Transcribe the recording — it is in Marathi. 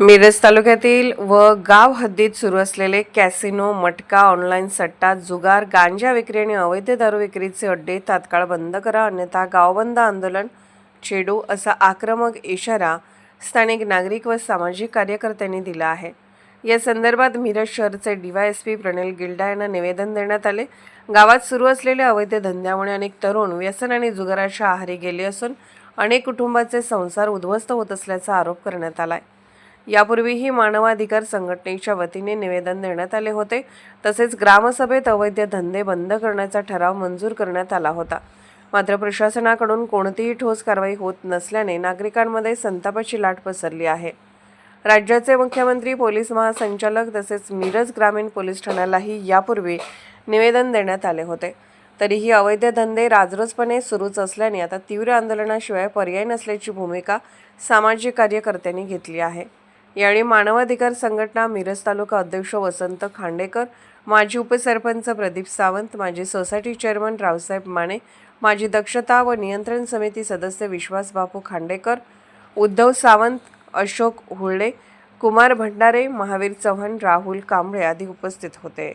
मिरज तालुक्यातील व गाव हद्दीत सुरू असलेले कॅसिनो, मटका, ऑनलाईन सट्टा, जुगार, गांजा विक्री आणि अवैध दारू विक्रीचे अड्डे तात्काळ बंद करा, अन्यथा गावबंद आंदोलन छेडू असा आक्रमक इशारा स्थानिक नागरिक व सामाजिक कार्यकर्त्यांनी दिला आहे। या संदर्भात मिरज शहरचे डीवायएसपी प्रणिल गिल्डा यांना निवेदन देण्यात आले। गावात सुरू असलेल्या अवैध धंद्यामुळे अनेक तरुण व्यसन आणि जुगाराच्या आहारी गेले असून अनेक कुटुंबाचे संसार उद्ध्वस्त होत असल्याचा आरोप करण्यात आलाय। यापूर्वीही मानवाधिकार संघटनेच्या वतीने निवेदन देण्यात आले होते। तसेच ग्रामसभेत अवैध धंदे बंद करण्याचा ठराव मंजूर करण्यात आला होता। मात्र प्रशासनाकडून कोणतीही ठोस कारवाई होत नसल्याने नागरिकांमध्ये संतापाची लाट पसरली आहे। राज्याचे मुख्यमंत्री, पोलीस महासंचालक तसेच मिरज ग्रामीण पोलीस ठाण्यालाही यापूर्वी निवेदन देण्यात आले होते। तरीही अवैध धंदे राजरोसपणे सुरूच असल्याने आता तीव्र आंदोलनाशिवाय पर्याय नसल्याची भूमिका सामाजिक कार्यकर्त्यांनी घेतली आहे। यावेळी मानवाधिकार संघटना मिरज तालुका अध्यक्ष वसंत खांडेकर, माजी उपसरपंच प्रदीप सावंत, माजी सोसायटी चेअरमन रावसाहेब माने, माजी दक्षता व नियंत्रण समिती सदस्य विश्वास बापू खांडेकर, उद्धव सावंत, अशोक हुळडे, कुमार भंडारे, महावीर चव्हाण, राहुल कांबळे आदी उपस्थित होते।